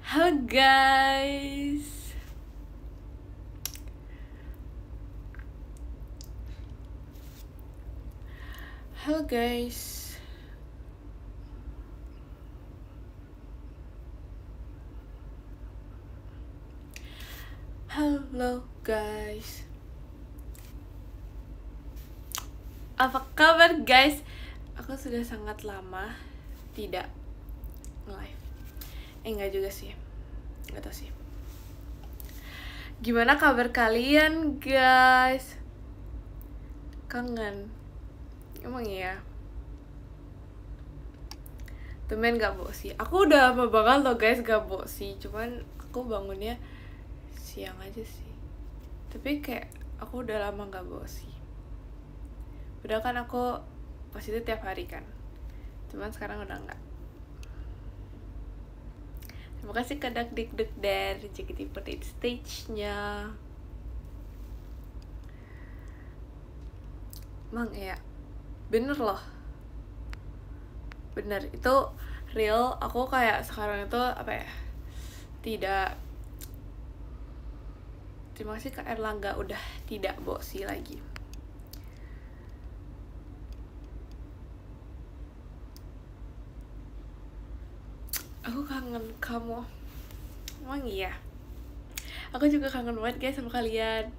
Halo guys. Halo guys. Halo guys. Apa kabar guys? Aku sudah sangat lama tidak live. Enggak juga sih. Enggak tahu sih. Gimana kabar kalian guys? Kangen. Emang iya. Temen gak bosi. Aku udah lama banget loh guys gak bosi. Cuman aku bangunnya siang aja sih. Tapi kayak aku udah lama gak bosi. Padahal kan aku pas itu tiap hari kan. Cuman sekarang udah enggak. Terima kasih ke Dakdikduk dari JKT48 stage-nya. Emang ya, bener loh. Bener, itu real. Aku kayak sekarang itu apa ya, tidak. Terima kasih ke Erlangga udah tidak bosi lagi. Aku kangen kamu. Emang iya. Aku juga kangen banget guys sama kalian.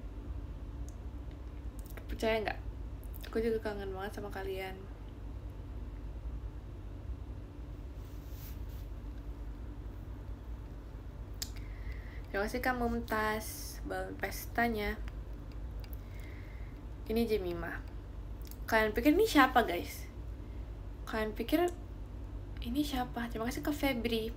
Percaya nggak? Aku juga kangen banget sama kalian. Terima kasih Kak Mumtaz balon pestanya. Ini Jemima. Kalian pikir ini siapa guys? Kalian pikir ini siapa? Terima kasih ke Febri.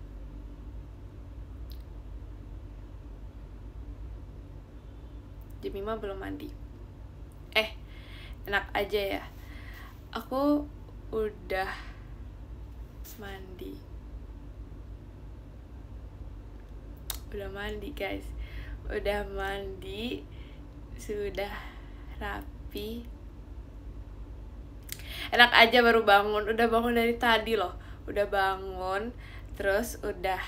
Jemima belum mandi. Enak aja ya. Aku udah mandi. Udah mandi guys. Udah mandi. Sudah rapi. Enak aja baru bangun. Udah bangun dari tadi loh. Udah bangun. Terus udah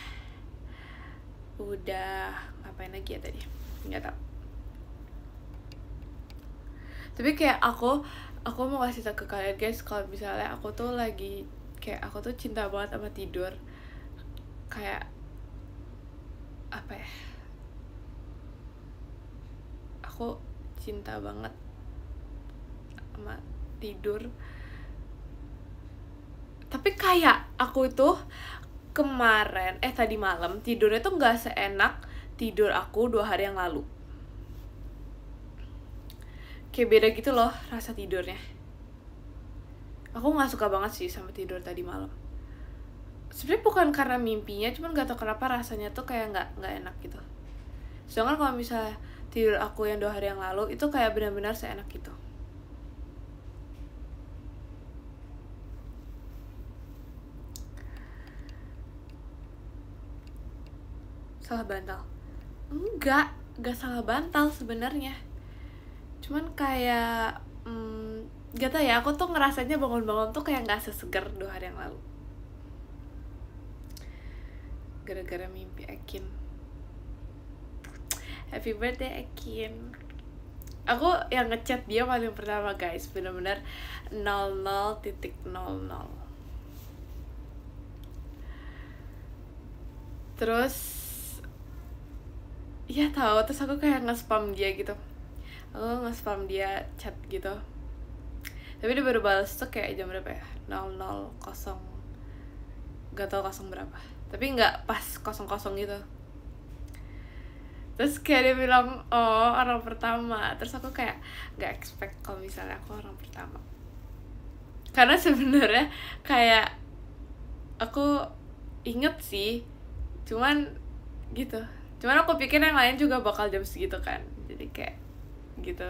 ngapain lagi ya tadi? Nggak tahu. Tapi kayak aku mau kasih tau ke kalian guys, kalau misalnya aku tuh lagi kayak aku tuh cinta banget sama tidur. Kayak apa ya, aku cinta banget sama tidur. Tapi kayak aku itu kemarin tadi malam tidurnya tuh nggak seenak tidur aku 2 hari yang lalu. Kayak beda gitu loh rasa tidurnya. Aku nggak suka banget sih sama tidur tadi malam. Sebenarnya bukan karena mimpinya, cuman nggak tahu kenapa rasanya tuh kayak nggak enak gitu. Sedangkan kalau misalnya tidur aku yang 2 hari yang lalu itu kayak benar-benar seenak gitu. Salah bantal? Enggak salah bantal sebenarnya. Cuman kayak gak tau ya, aku tuh ngerasanya bangun-bangun tuh kayak gak sesegar 2 hari yang lalu. Gara-gara mimpi Ekin. Happy birthday Ekin. Aku yang ngechat dia paling pertama guys, bener-bener 00.00. Terus ya tahu, terus aku kayak nge-spam dia gitu. Aku nge-spam dia chat gitu. Tapi dia baru balas tuh kayak jam berapa ya? 00.00 gak tau 0 berapa. Tapi gak pas 00 gitu. Terus kayak dia bilang, oh orang pertama. Terus aku kayak gak expect kalau misalnya aku orang pertama. Karena sebenarnya kayak aku inget sih, cuman gitu. Cuman aku pikir yang lain juga bakal jam segitu kan. Jadi kayak gitu.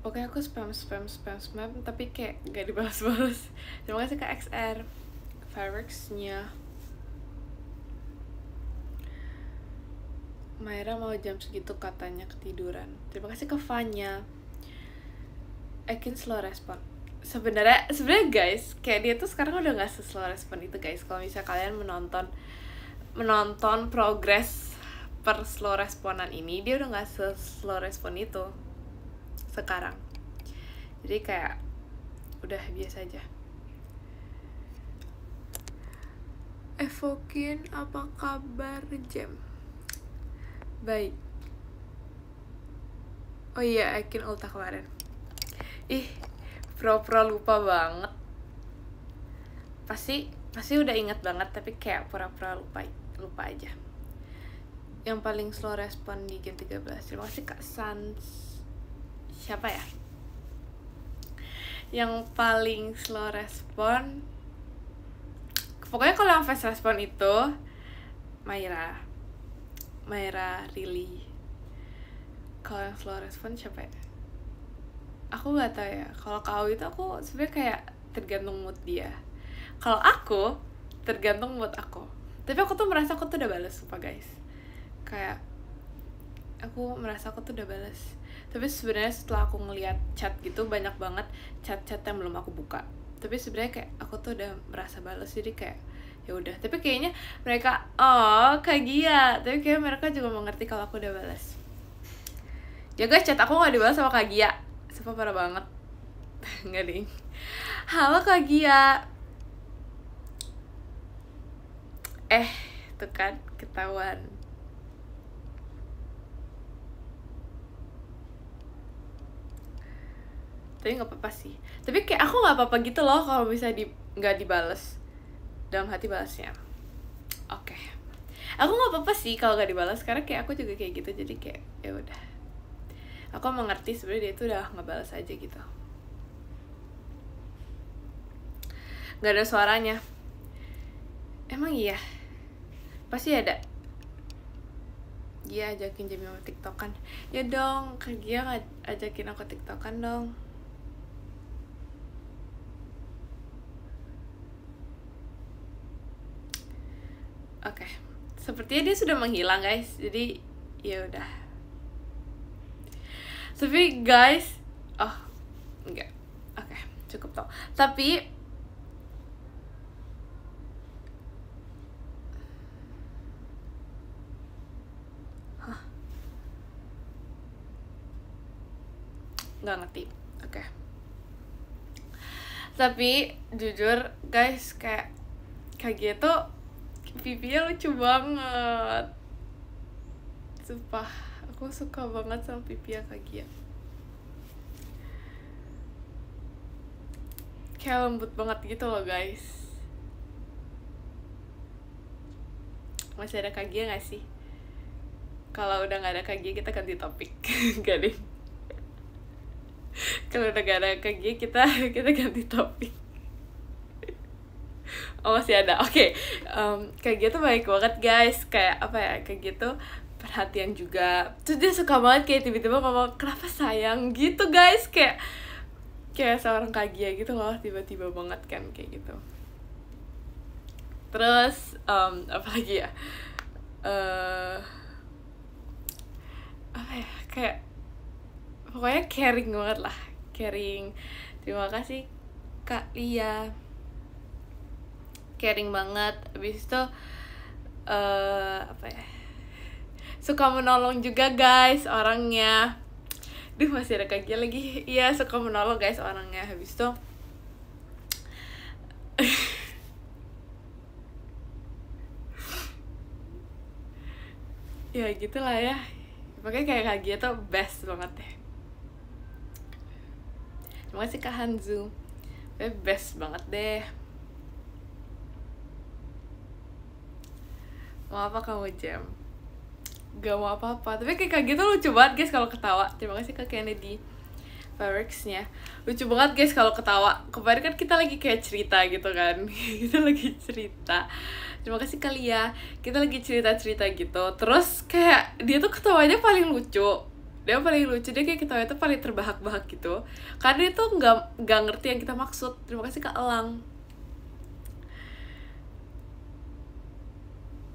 Oke, aku spam tapi kayak gak dibalas-balas. Terima kasih ke XR fireworks-nya. Maira mau jam segitu katanya ketiduran. Terima kasih ke Fanya. Ekin slow respon. sebenarnya guys, kayak dia tuh sekarang udah nggak slow respon itu guys. Kalau misalnya kalian menonton progres per slow responan ini, dia udah nggak slow respon itu sekarang. Jadi kayak udah biasa aja. Evokin, apa kabar Jam? Baik. Oh iya, Ekin ulta kemarin. Ih, pro lupa banget. Pasti udah inget banget, tapi kayak pura-pura lupa aja. Yang paling slow respon di game 13. Terima kasih Kak Sans. Siapa ya? Yang paling slow respon, pokoknya kalau yang fast respon itu Myra Rili. Kalau yang slow respon siapa ya? Aku nggak tahu ya. Kalau kau itu aku sebenarnya kayak tergantung mood dia. Kalau aku tergantung mood aku. Tapi aku tuh merasa aku tuh udah balas, sumpah guys. Kayak aku merasa aku tuh udah balas. Tapi sebenarnya setelah aku ngeliat chat gitu, banyak banget chat-chat yang belum aku buka. Tapi sebenarnya kayak aku tuh udah merasa balas, jadi kayak ya udah. Tapi kayaknya mereka kayak Gia. Tapi kayak mereka juga mengerti kalau aku udah balas. Ya guys, chat aku gak dibalas sama Kak Gia. Sumpah parah banget. Nggak ding. Halo Kak Gia. Tuh kan, ketahuan. Tapi nggak apa-apa sih. Tapi kayak aku nggak apa-apa gitu loh kalau bisa nggak dibales. Dalam hati balasnya. Oke. Aku nggak apa-apa sih kalau nggak dibalas, karena kayak aku juga kayak gitu. Jadi kayak ya udah. Aku mengerti sebenarnya dia itu udah ngebalas aja gitu. Nggak ada suaranya. Emang iya? Pasti ada. Dia ajakin Jamie sama TikTokan. Ya dong, Kak Gia ajakin aku TikTokan dong. Oke. Sepertinya dia sudah menghilang guys. Jadi ya udah. Tapi guys, enggak. Oke, cukup tau. Tapi nggak ngerti. Oke. Tapi jujur guys, kayak gitu pipinya lucu banget. Sumpah, aku suka banget sama pipinya Kak Gia. Kayak lembut banget gitu loh guys. Masih ada Kak Gia gak sih? Kalau udah gak ada Kak Gia, kita ganti topik. Gak deh. Kalau udah gak ada Kak Gia, kita ganti topik. Oh masih ada. Oke. Kak Gia tuh baik banget guys. Kayak apa ya, Kak Gia tuh perhatian juga. Terus dia suka banget kayak tiba-tiba ngomong kenapa sayang gitu guys. Kayak seorang Kak Gia gitu loh, tiba-tiba banget kan kayak gitu. Terus apa lagi ya, apa ya, kayak pokoknya caring banget lah, caring. Terima kasih Kak Lia, caring banget. Abis itu apa ya, suka menolong juga guys orangnya. Duh, masih ada Kak Gia lagi. Iya, suka menolong guys orangnya. Habis itu ya gitulah ya. Pokoknya kayak Kak Gia tuh best banget deh. Terima kasih Kak Hanzu. Best banget deh. Mau apa kamu Jam? Gak mau apa-apa, tapi kayak gitu lucu banget guys kalau ketawa. Terima kasih Kak Kennedy Farex-nya. Lucu banget guys kalau ketawa. Kemarin kan kita lagi kayak cerita gitu kan. Kita lagi cerita. Terima kasih kali ya. Kita lagi cerita-cerita gitu. Terus kayak dia tuh ketawanya paling lucu. Dia paling lucu, dia kayak ketawanya tuh paling terbahak-bahak gitu. Karena dia tuh nggak ngerti yang kita maksud. Terima kasih Kak Elang.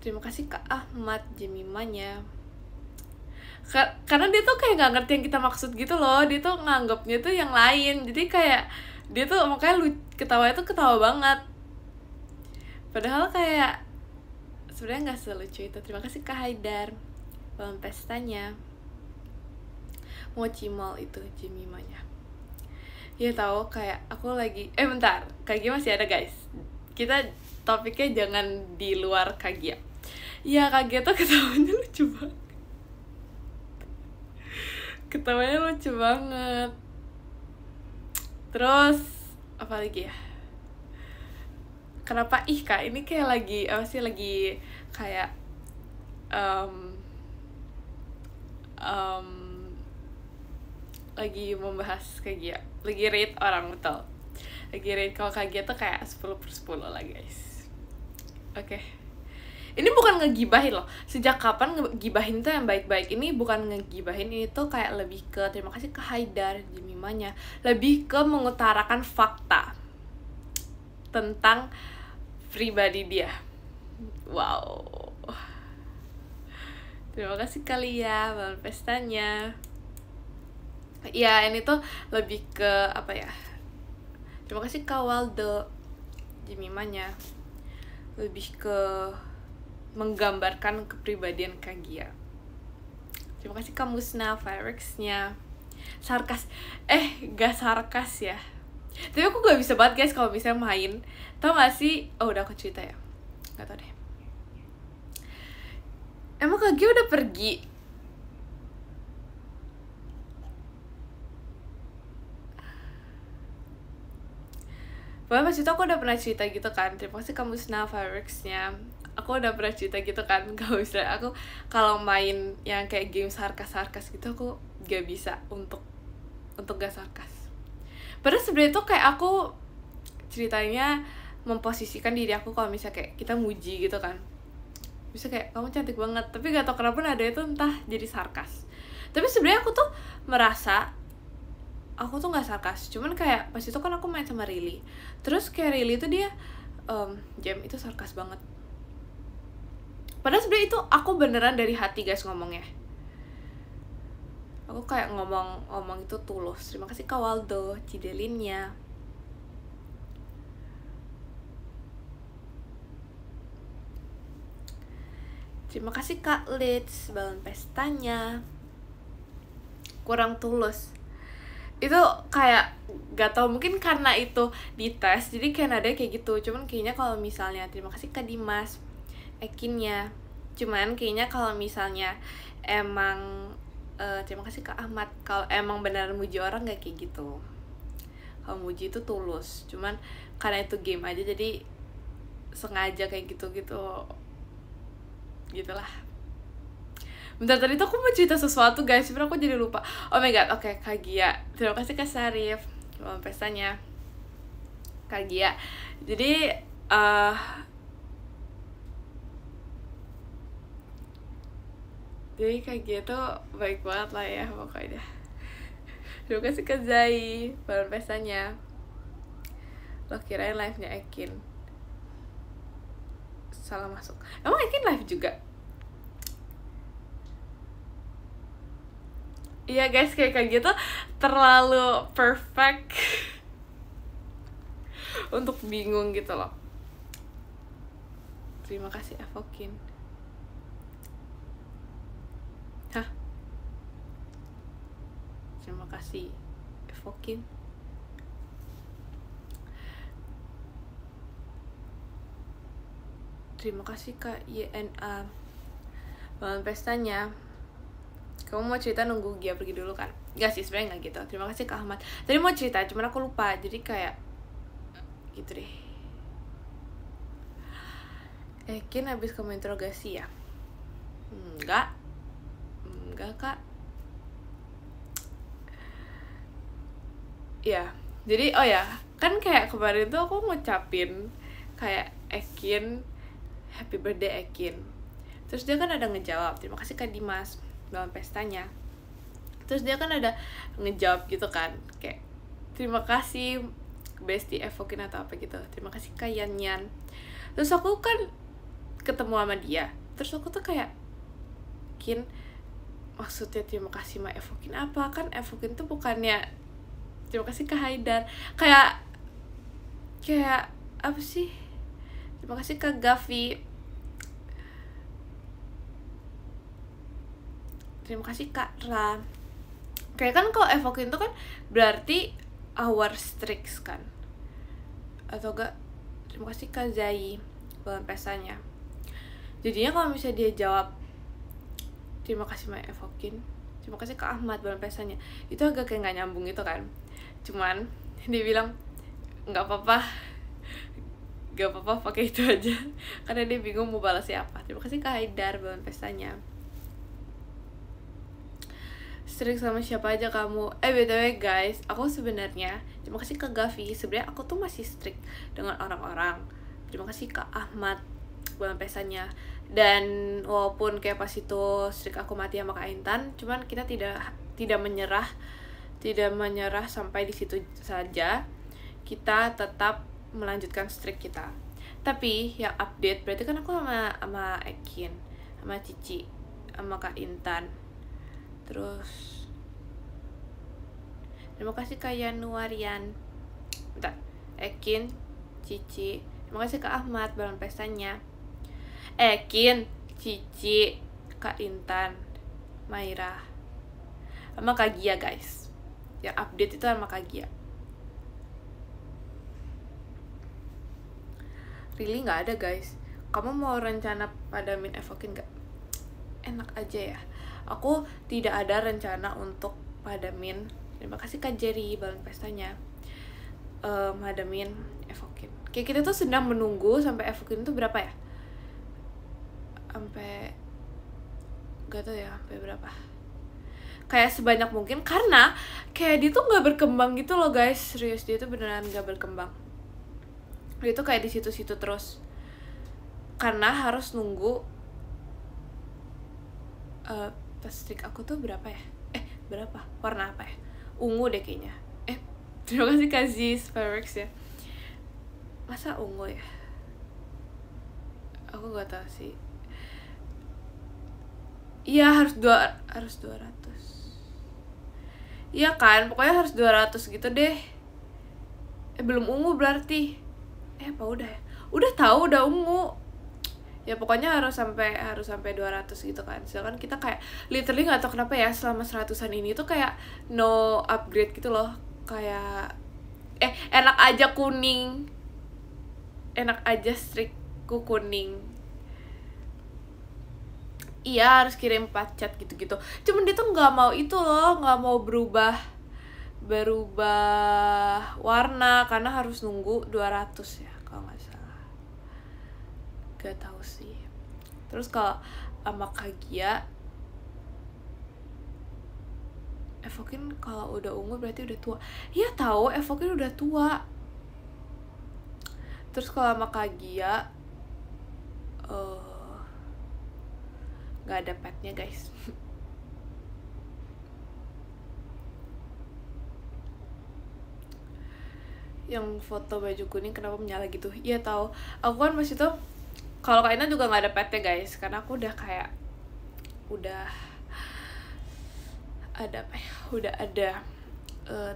Terima kasih Kak Ahmad Jemimanya. Karena dia tuh kayak nggak ngerti yang kita maksud gitu loh. Dia tuh nganggapnya tuh yang lain. Jadi kayak dia tuh makanya ketawanya tuh ketawa banget, padahal kayak sebenarnya nggak selucu itu. Terima kasih Kak Haidar, malam pestanya mau cimol itu Jemimanya. Ya tahu kayak aku lagi bentar, Kagia masih ada guys, kita topiknya jangan di luar Kagia. Ya Kagia tuh ketawanya lucu banget, ketawanya lucu banget. Terus apa lagi ya, kenapa Kak ini kayak lagi apa sih, lagi kayak lagi membahas Kagia, lagi rate orang, betul, lagi rate. Kalau Kagia tuh kayak 10/10 lah guys. Oke. Ini bukan ngegibahin loh, sejak kapan ngegibahin tuh yang baik-baik. Ini bukan ngegibahin, ini tuh kayak lebih ke terima kasih ke Haidar Jemimanya, lebih ke mengutarakan fakta tentang pribadi dia. Wow, terima kasih kali ya malam pestanya. Ya ini tuh lebih ke apa ya, terima kasih Kak Waldo Jemimanya, lebih ke menggambarkan kepribadian Kagia. Terima kasih Kak Musna Fireworks-nya. Sarkas, gak sarkas ya, tapi aku gak bisa banget guys kalau misalnya main. Tau gak sih, udah aku cerita ya, gak tau deh. Emang Kagia udah pergi? Pokoknya pas itu aku udah pernah cerita gitu kan. Terima kasih kamu Musna Fireworks-nya. Aku udah pernah cerita gitu kan, kalau misalnya aku kalau main yang kayak game sarkas gitu, aku gak bisa untuk gak sarkas. Padahal sebenarnya tuh kayak aku ceritanya memposisikan diri aku kalau misalnya kayak kita muji gitu kan, bisa kayak kamu cantik banget, tapi gak tau kenapa ada itu entah jadi sarkas. Tapi sebenarnya aku tuh merasa aku tuh nggak sarkas, cuman kayak pas itu kan aku main sama Rili, terus kayak Rili itu dia Jam itu sarkas banget. Padahal sebenarnya itu aku beneran dari hati guys ngomongnya. Aku kayak ngomong itu tulus. Terima kasih Kak Waldo Cidelinnya. Terima kasih Kak Litz balon pestanya. Kurang tulus. Itu kayak gak tau, mungkin karena itu dites jadi kayak ada kayak gitu. Cuman kayaknya kalau misalnya terima kasih Kak Dimas Ekinnya. Cuman kayaknya kalau misalnya emang terima kasih Kak Ahmad, kalau emang benar muji orang gak kayak gitu. Kalau muji itu tulus, cuman karena itu game aja jadi sengaja kayak gitu-gitu gitulah. Bentar, tadi tuh aku mau cerita sesuatu guys, sebenernya aku jadi lupa. Oh my god, oke, Kagia. Terima kasih Kak Sarif malam pestanya Kagia. Jadi jadi Kagia tuh baik banget lah ya pokoknya. Terima kasih Kak Zai malam pestanya. Lo kirain live-nya Ekin salah masuk. Emang Ekin live juga? Iya guys, kayak gitu terlalu perfect untuk bingung gitu loh. Terima kasih Evokin. Hah? Terima kasih Evokin. Terima kasih Kak YNA malam pestanya. Kamu mau cerita nunggu Gia pergi dulu kan? Gak sih, sebenarnya gak gitu. Terima kasih Kak Ahmad. Tadi mau cerita, cuman aku lupa. Jadi kayak gitu deh. Ekin habis kamu interogasi ya? Enggak Kak. Ya, jadi oh ya, kan kayak kemarin tuh aku ngucapin kayak Ekin happy birthday Ekin. Terus dia kan ada ngejawab, terima kasih Kak Dimas dalam pestanya. Terus dia kan ada ngejawab gitu kan, kayak terima kasih Bestie Evokin atau apa gitu, terima kasih Kak Yan. Terus aku kan ketemu sama dia, terus aku tuh kayak Kin, maksudnya terima kasih sama Evokin apa? Kan Evokin tuh bukannya terima kasih Kak Haidar. Kayak apa sih, terima kasih Kak Gavi, terima kasih Kak Ra. Kayak kan kalau evokin itu kan berarti our streaks kan, atau enggak. Terima kasih Kak Zai bulan pesanya. Jadinya kalau misalnya dia jawab terima kasih Maya evokin, terima kasih Kak Ahmad bulan pesanya, itu agak kayak nggak nyambung gitu kan. Cuman dia bilang nggak apa-apa pakai itu aja karena dia bingung mau balas siapa. Terima kasih Kak Haidar bulan pestanya. Strik sama siapa aja kamu? BTW guys, aku sebenarnya terima kasih Kak Gavi, sebenarnya aku tuh masih strik dengan orang-orang. Terima kasih Kak Ahmad bulan pestanya. Dan walaupun kayak pas itu strik aku mati sama Kak Intan, cuman kita tidak menyerah sampai di situ saja. Kita tetap melanjutkan strik kita. Tapi yang update berarti kan aku sama Ekin, sama Cici, sama Kak Intan. Terus terima kasih Kak Yanuarian. Bentar. Ekin, Cici. Terima kasih Kak Ahmad bulan pestanya. Ekin, Cici, Kak Intan, Maira, sama Kak Gia guys. Yang update itu sama Kak Gia. Really nggak ada guys. Kamu mau rencana pada min evokin nggak? Enak aja ya. Aku tidak ada rencana untuk padamin. Terima kasih Kak Jerry bulan pestanya. Padamin evokin. Kayak kita tuh sedang menunggu sampai evokin itu berapa ya? Sampai gak tau ya sampai berapa. Kayak sebanyak mungkin, karena kayak dia tuh nggak berkembang gitu loh guys. Serius, dia tuh beneran nggak berkembang. Dia tuh kayak di situ-situ terus. Karena harus nunggu strik aku tuh berapa ya? Berapa? Warna apa ya? Ungu deh kayaknya. Terima kasih Kak Ziz Fireworks ya. Masa ungu ya? Aku gak tahu sih. Iya harus 200. Iya kan? Pokoknya harus 200 gitu deh. Belum ungu berarti. Apa udah ya? Udah tahu udah ungu. Ya pokoknya harus sampai 200 gitu kan. Sedangkan kita kayak literally nggak tahu kenapa ya selama 100-an ini tuh kayak no upgrade gitu loh. Kayak enak aja kuning. Enak aja strikku kuning. Iya harus kirim 4 chat gitu-gitu. Cuman dia tuh nggak mau itu loh, nggak mau berubah warna karena harus nunggu 200 ya kalau nggak salah. Gak tahu sih. Terus kalau sama Kagia evokin kalau udah ungu berarti udah tua. Iya tahu evokin udah tua. Terus kalau sama Kagia nggak ada petnya guys. Yang foto baju kuning kenapa menyala gitu? Iya tahu. Aku kan pas itu kalau Kak Ina juga nggak ada petnya guys, karena aku udah kayak udah ada apa ya? Udah ada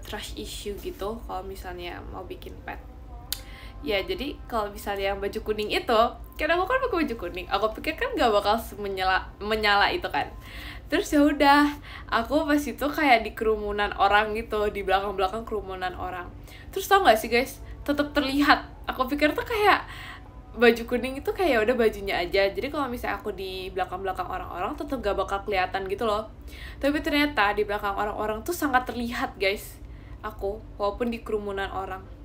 trust issue gitu kalau misalnya mau bikin pet. Ya jadi kalau misalnya yang baju kuning itu, karena aku kan pakai baju kuning, aku pikir kan gak bakal menyala itu kan. Terus ya udah, aku pas itu kayak di kerumunan orang gitu, di belakang kerumunan orang. Terus tau gak sih guys, tetap terlihat. Aku pikir tuh kayak baju kuning itu kayak udah bajunya aja. Jadi kalau misalnya aku di belakang orang-orang tetap gak bakal kelihatan gitu loh. Tapi ternyata di belakang orang-orang tuh sangat terlihat guys. Aku walaupun di kerumunan orang.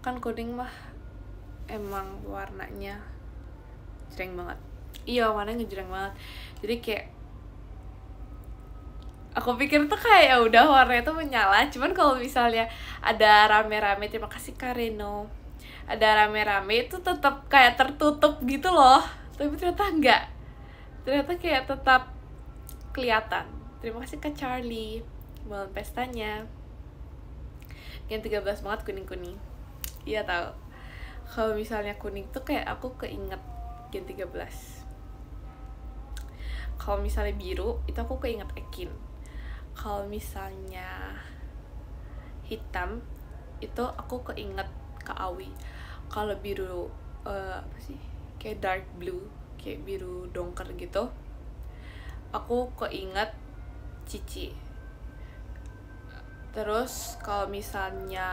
Kan kuning mah emang warnanya jreng banget. Iya warnanya ngejreng banget. Jadi kayak aku pikir tuh kayak ya udah warnanya tuh menyala. Cuman kalau misalnya ada rame-rame, terima kasih Kareno, ada rame-rame itu tetap kayak tertutup gitu loh. Tapi ternyata enggak. Ternyata kayak tetap kelihatan. Terima kasih Kak Charlie malam pestanya. Yang 13 banget kuning-kuning. Iya tahu. Kalau misalnya kuning tuh kayak aku keinget Gen 13. kalau misalnya biru itu aku keinget Ekin. Kalau misalnya hitam itu aku keinget Kak Awi. Kalau biru apa sih, kayak dark blue, kayak biru dongker gitu, aku keinget Cici. Terus kalau misalnya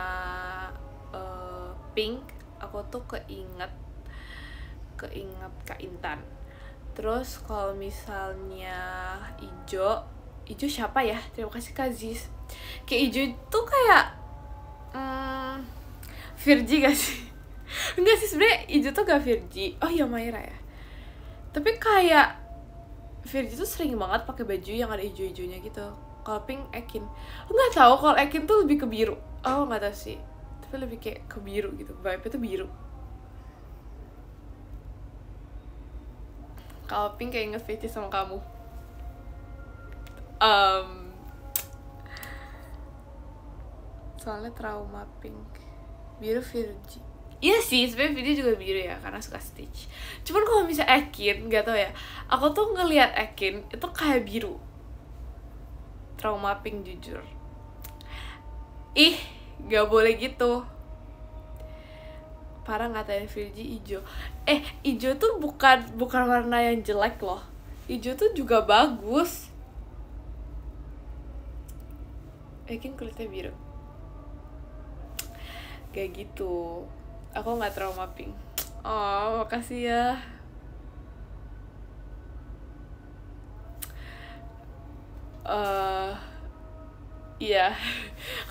pink, aku tuh keinget Kak Intan. Terus kalau misalnya ijo siapa ya? Terima kasih Kak Ziz. Kayak ijo tuh kayak Virgi gak sih? Enggak sih, sebenarnya ijo tuh gak Virgi. Oh iya, Maira ya. Tapi kayak Virgi tuh sering banget pakai baju yang ada ijo-ijonya gitu. Kalau pink Ekin. Enggak tahu, kalau Ekin tuh lebih ke biru. Oh, enggak tahu sih. Tapi lebih kayak ke biru gitu. Vibe-nya tuh biru. Kalau pink kayak inget Virgi sama kamu. Soalnya trauma pink. Biru Virgi. Iya sih, sebenarnya Virgi juga biru ya, karena suka Stitch. Cuman kalau misalnya Ekin, nggak tau ya, aku tuh ngelihat Ekin itu kayak biru. Trauma pink jujur. Ih, nggak boleh gitu. Parah ngatain Virgi ijo. Ijo tuh bukan warna yang jelek loh. Ijo tuh juga bagus. Ekin kulitnya biru. Kayak gitu. Aku nggak trauma pink. Oh, makasih ya. Iya.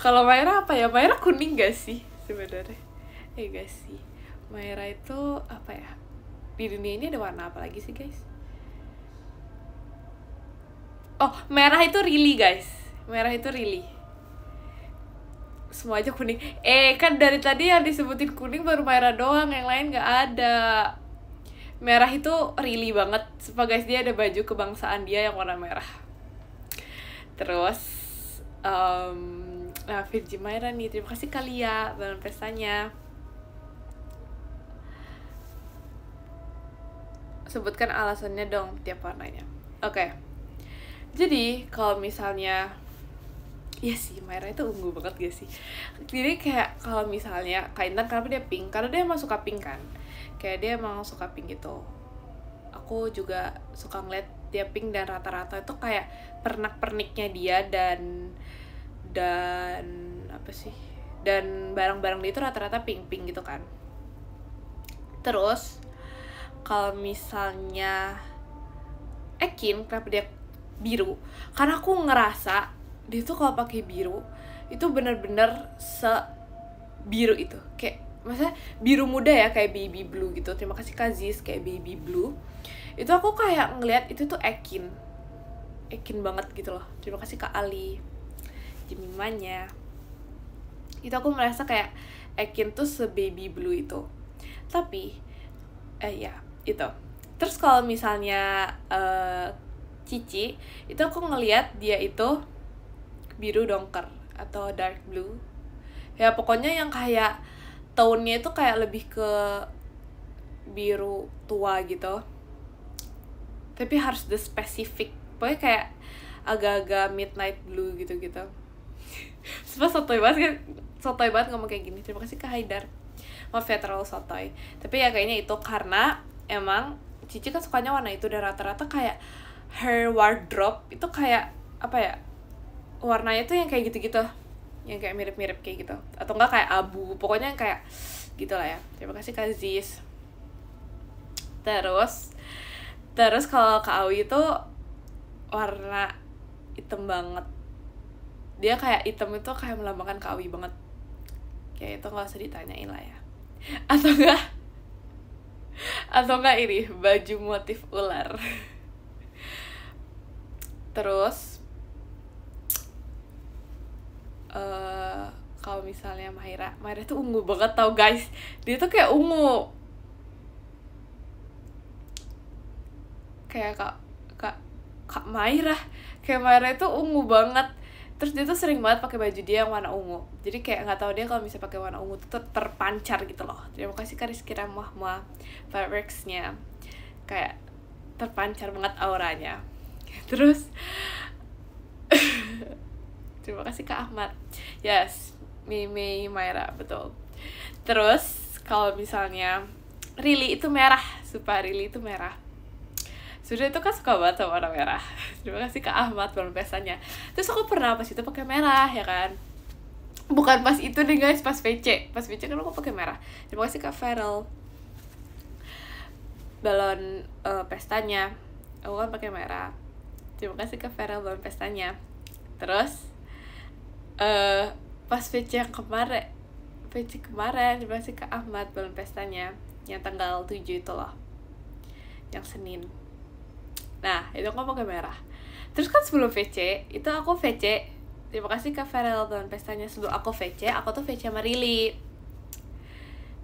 Kalau Maira apa ya? Maira kuning gak sih sebenarnya? Gak sih. Maira itu apa ya? Di dunia ini ada warna apa lagi sih, guys? Oh, merah itu Rilly, guys. Merah itu Rilly. Semua aja kuning. Kan dari tadi yang disebutin kuning baru Maira doang, yang lain gak ada. Merah itu Rilly banget. Guys, dia ada baju kebangsaan dia yang warna merah. Terus nah, Virgi Maira nih, terima kasih Kalia dalam pestanya. Sebutkan alasannya dong tiap warnanya. Oke. Jadi kalau misalnya, ya sih, Maira itu ungu banget gak sih? Jadi kayak kalau misalnya Kak Intan, kenapa dia pink? Karena dia emang suka pink kan. Kayak dia emang suka pink gitu. Aku juga suka ngeliat dia pink, dan rata-rata itu kayak pernak-perniknya dia dan apa sih? Dan barang-barang dia itu rata-rata pink gitu kan. Terus kalau misalnya Ekin, kenapa dia biru? Karena aku ngerasa dia tuh kalau pakai biru itu bener-bener biru itu, kayak maksudnya biru muda ya, kayak baby blue gitu. Terima kasih Kak Ziz, kayak baby blue. Itu aku kayak ngelihat itu tuh Ekin banget gitu loh. Terima kasih Kak Ali, Jemimanya. Itu aku merasa kayak Ekin tuh baby blue itu. Tapi ya itu. Terus kalau misalnya Cici, itu aku ngelihat dia itu biru dongker atau dark blue. Ya pokoknya yang kayak tone-nya itu kayak lebih ke biru tua gitu. Tapi harus the specific. Pokoknya kayak agak-agak midnight blue gitu-gitu. Sebab sotoy banget ngomong kayak gini. Terima kasih Kak Haidar. Maaf ya terlalu sotoy. Tapi ya kayaknya itu karena emang Cici kan sukanya warna itu, dan rata-rata kayak her wardrobe itu kayak apa ya, warnanya tuh yang kayak gitu-gitu, yang kayak mirip-mirip kayak gitu, atau enggak kayak abu, pokoknya yang kayak gitu lah ya. Terima kasih Kak Ziz. Terus kalau Kak Awi itu warna hitam banget. Dia kayak hitam itu kayak melambangkan Kak Awi banget. Kayak itu nggak usah ditanyain lah ya. Atau enggak ini baju motif ular. Terus kalau misalnya Maira tuh ungu banget tau guys. Dia tuh kayak ungu, kayak kak Maira. Kayak Maira itu ungu banget. Terus dia tuh sering banget pakai baju dia yang warna ungu. Jadi kayak nggak tahu dia kalau misalnya pakai warna ungu tuh terpancar gitu loh. Terima kasih Kariskira Muah fireworks-nya. Kayak terpancar banget auranya. Terus terima kasih Kak Ahmad. Yes, Mei Maira, betul. Terus kalau misalnya Rili itu merah, sumpah Rili itu merah. Sudah itu kan suka banget sama warna merah. Terima kasih Kak Ahmad balon pestanya. Terus aku pernah pas itu pakai merah ya kan. Bukan pas itu deh guys, pas VC. Pas VC kan aku pakai merah. Terima kasih Kak Feral. Balon pestanya aku kan pakai merah. Terima kasih Kak Feral balon pestanya. Terus pas VC yang kemarin, terima kasih Kak Ahmad balon pestanya yang tanggal 7 itu loh, yang Senin. Nah itu aku pakai merah. Terus kan sebelum VC itu aku VC, terima kasih Kak Farel balon pestanya. Sebelum aku VC, aku tuh VC sama Rili.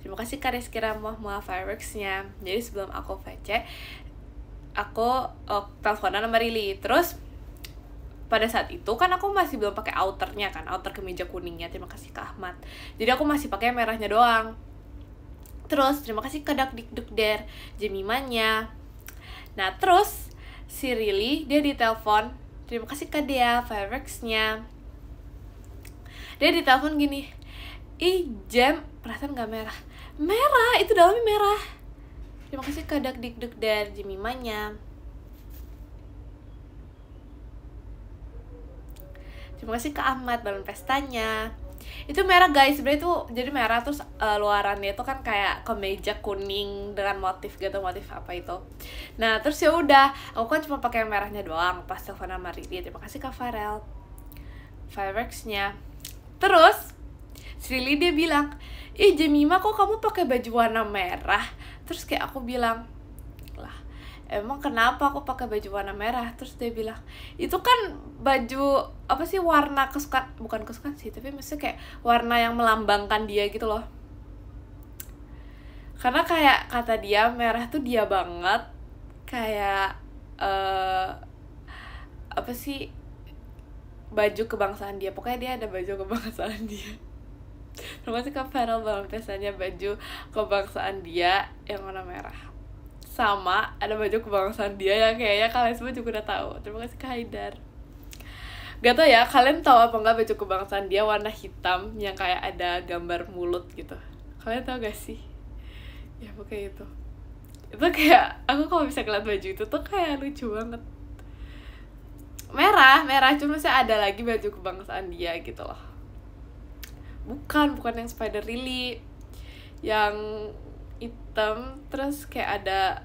Terima kasih Kak Rizky Ramah fireworksnya. Jadi sebelum aku VC, aku teleponan sama Rili. Terus pada saat itu kan aku masih belum pakai outernya kan, outer kemeja kuningnya. Terima kasih Kak Ahmad. Jadi aku masih pakai merahnya doang. Terus terima kasih Kak Dakdikdukder Jemimanya. Nah terus si Rili dia ditelepon. Terima kasih Kak Dea fireworksnya. Dia ditelepon gini, Jam perasaan gak merah. Merah, itu dalamnya merah. Terima kasih Kak Dakdikdukder Jemimanya. Terima kasih Kak Ahmad balon pestanya. Itu merah guys, sebenarnya itu jadi merah terus luarannya itu kan kayak kemeja kuning dengan motif gitu, motif apa itu. Nah terus ya udah, aku kan cuma pakai merahnya doang pas telepon sama Rili. Terima kasih Kak Farel fireworksnya. Terus si Rili dia bilang, Jemima kok kamu pakai baju warna merah? Terus kayak aku bilang, lah emang kenapa aku pakai baju warna merah? Terus dia bilang, itu kan baju apa sih, warna kesukaan, bukan kesukaan sih, tapi maksudnya kayak warna yang melambangkan dia gitu loh. Karena kayak kata dia merah tuh dia banget, kayak apa sih, baju kebangsaan dia. Pokoknya dia ada baju kebangsaan dia. Terima kasih Kak Farel balon pestanya, baju kebangsaan dia yang warna merah. Sama ada baju kebangsaan dia yang kayaknya kalian semua juga udah tahu. Terima kasih Kak Haidar. Gak tau ya, kalian tahu apa enggak baju kebangsaan dia warna hitam yang kayak ada gambar mulut gitu. Kalian tahu gak sih? Ya pokoknya itu. Itu kayak, aku kalau bisa ngeliat baju itu tuh kayak lucu banget. Merah, cuma saya ada lagi baju kebangsaan dia gitu loh. Bukan yang Spider Rili. Yang hitam terus kayak ada.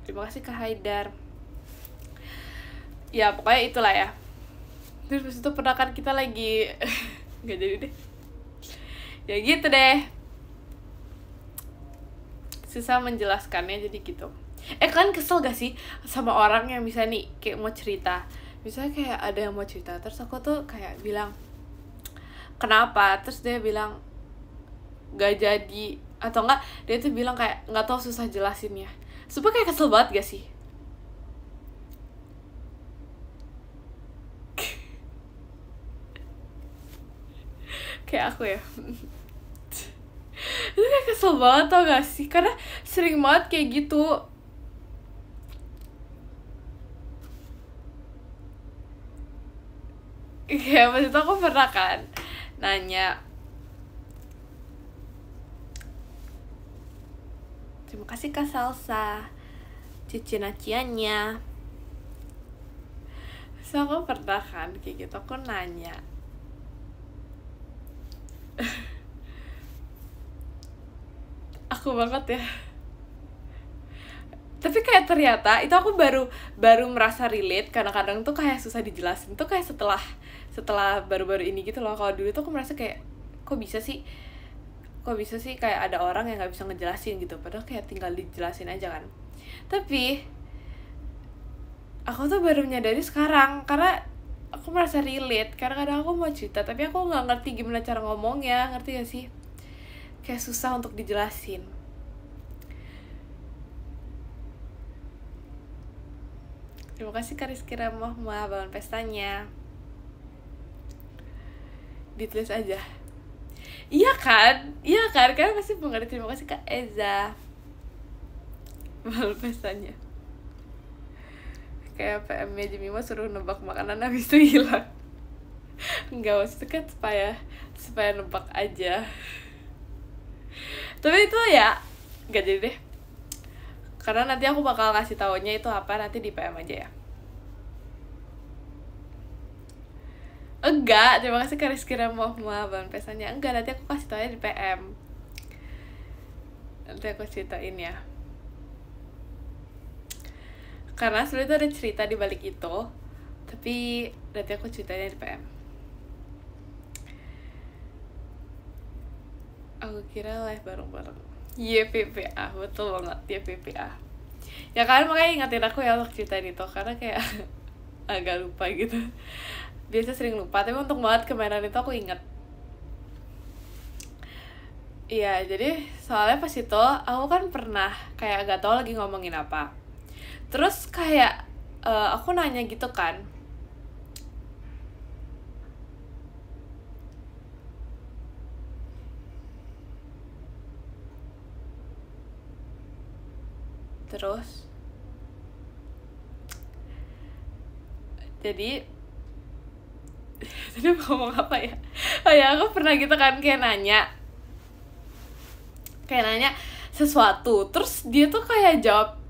Terima kasih Kak Haidar. Ya pokoknya itulah ya. Terus itu pernah kan kita lagi nggak jadi deh. Ya gitu deh. Susah menjelaskannya jadi gitu. Kalian kesel gak sih sama orang yang misalnya nih kayak mau cerita, misalnya kayak ada yang mau cerita terus aku tuh kayak bilang kenapa, terus dia bilang gak jadi, atau enggak dia tuh bilang kayak nggak tahu, susah jelasinnya. Sumpah kayak kesel banget gak sih? Kayak aku ya. Itu kayak kesel banget tau gak sih, karena sering banget kayak gitu. Kayak pas itu aku pernah kan nanya, terima kasih Kak Salsa cicinaciannya. So aku pernah kan kayak gitu, aku nanya aku banget ya, tapi kayak ternyata itu aku baru merasa relate. Kadang-kadang tuh kayak susah dijelasin tuh kayak setelah baru-baru ini gitu loh. Kalau dulu tuh aku merasa kayak kok bisa sih kayak ada orang yang nggak bisa ngejelasin gitu, padahal kayak tinggal dijelasin aja kan. Tapi aku tuh baru menyadari sekarang karena aku merasa relate. Kadang-kadang aku mau cerita tapi aku nggak ngerti gimana cara ngomongnya, ngerti gak sih? Kayak susah untuk dijelasin. Terima kasih Kak Rizky Ramah balon pestanya. Ditulis aja. Iya kan? Kalian pasti mengerti. Terima kasih Kak Eza balon pestanya. kayak PM-nya Jemima suruh nebak makanan habis itu hilang. Enggak, maksudnya kan supaya nebak aja. Tapi itu ya gak jadi deh, karena nanti aku bakal kasih taunya itu apa nanti di PM aja ya. Enggak, terima kasih Kak Rizky Rahma bahan pesannya. Enggak, nanti aku kasih taunya di PM. Nanti aku ceritain ya, karena sebenarnya itu ada cerita di balik itu, tapi nanti aku ceritanya di PM. Aku kira live bareng-bareng. YPPA, betul banget YPPA. Ya kan, makanya ingatin aku ya untuk ceritain itu, karena kayak agak lupa gitu. Biasa sering lupa, tapi untuk banget kemarin itu aku inget. Iya, jadi soalnya pas itu aku kan pernah kayak gak tau lagi ngomongin apa. Terus kayak aku nanya gitu kan, terus jadi tadi mau ngomong apa ya? Oh ya, aku pernah gitu kan kayak nanya sesuatu, terus dia tuh kayak jawab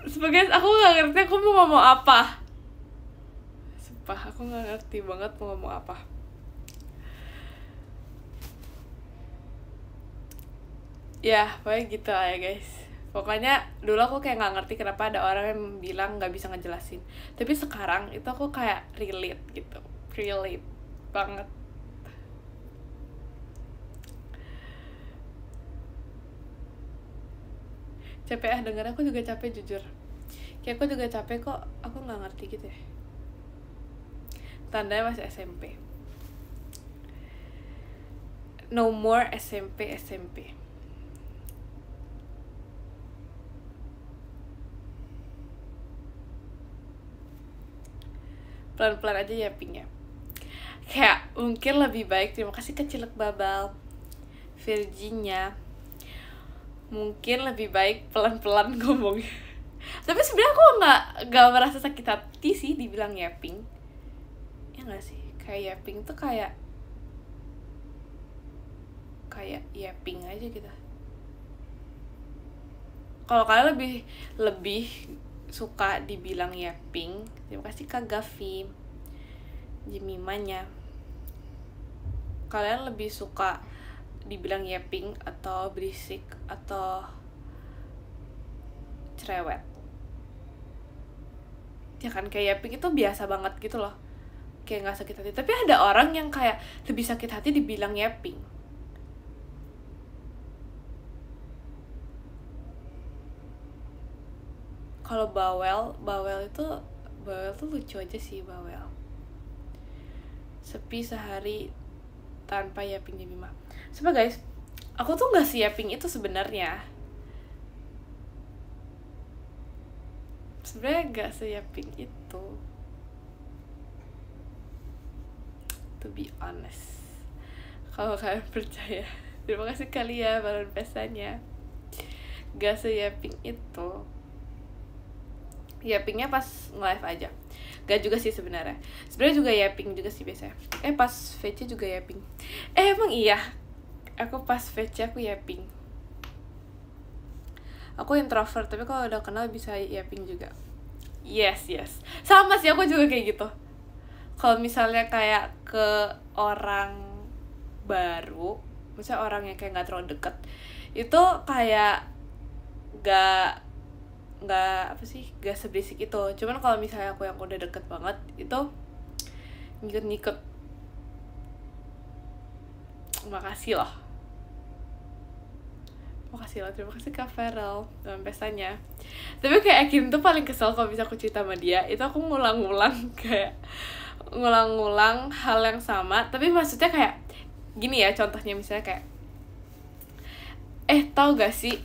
sebagai aku nggak ngerti aku mau ngomong apa. Sumpah aku nggak ngerti banget mau ngomong apa. Ya pokoknya gitu lah ya guys. Pokoknya dulu aku kayak nggak ngerti kenapa ada orang yang bilang nggak bisa ngejelasin, tapi sekarang itu aku kayak relate gitu, relate banget. Capek denger, aku juga capek jujur. Kayak aku juga capek kok, aku nggak ngerti gitu ya. Tandanya masih SMP. No more SMP. Pelan-pelan aja ya Pink ya. Kayak mungkin lebih baik, terima kasih ke Cilek Babal Virginia, mungkin lebih baik pelan-pelan ngomongnya. Tapi sebenarnya aku nggak merasa sakit hati sih dibilang yapping, ya nggak sih? Kayak yapping tuh kayak yapping aja gitu. Kalau kalian lebih suka dibilang yapping, terima kasih Kak Gavi Jemimanya. Kalian lebih suka dibilang yapping atau berisik atau cerewet? Ya kan, kayak yapping itu biasa banget gitu loh, kayak nggak sakit hati. Tapi ada orang yang kayak lebih sakit hati dibilang yapping. Kalau bawel tuh lucu aja sih. Bawel sepi sehari tanpa yapping Jemima. Sebenernya guys, aku tuh nggak yapping itu sebenarnya nggak yapping itu, to be honest. Kalau kalian percaya, terima kasih kali ya balon pestanya. Gak yapping itu. Yappingnya pas nge-live aja. Gak juga sih sebenarnya juga yapping juga sih biasanya. Pas VC juga yapping. Emang iya, aku pas VC aku yapping. Aku introvert, tapi kalau udah kenal bisa yapping juga. Yes sama sih, aku juga kayak gitu. Kalau misalnya kayak ke orang baru, misalnya orang yang kayak nggak terlalu deket, itu kayak gak seberisik itu. Cuman kalau misalnya aku yang udah deket banget, itu ngikut makasih loh, terima kasih Kak Farel dalam pestanya. Tapi kayak Akin tuh paling kesel kalau bisa aku cerita sama dia, itu aku ngulang-ngulang hal yang sama. Tapi maksudnya kayak gini ya, contohnya misalnya kayak tau gak sih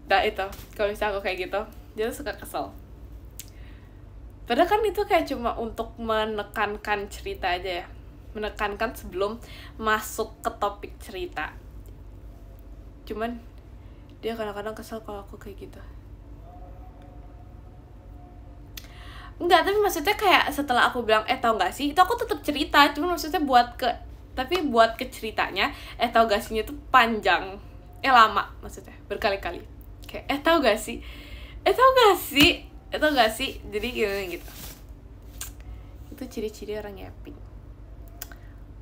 nah itu, kalau misalnya aku kayak gitu, dia tuh suka kesel. Padahal kan itu kayak cuma untuk menekankan cerita aja ya. menekankan sebelum masuk ke topik cerita. Cuman dia kadang-kadang kesel kalau aku kayak gitu. Enggak, tapi maksudnya kayak setelah aku bilang tau gak sih, itu aku tetap cerita, cuman maksudnya buat ke ceritanya tau gak sih-nya tuh panjang, lama maksudnya, berkali-kali. Kayak tau gak sih, tau gak sih, jadi gitu. Itu ciri-ciri orang yapping.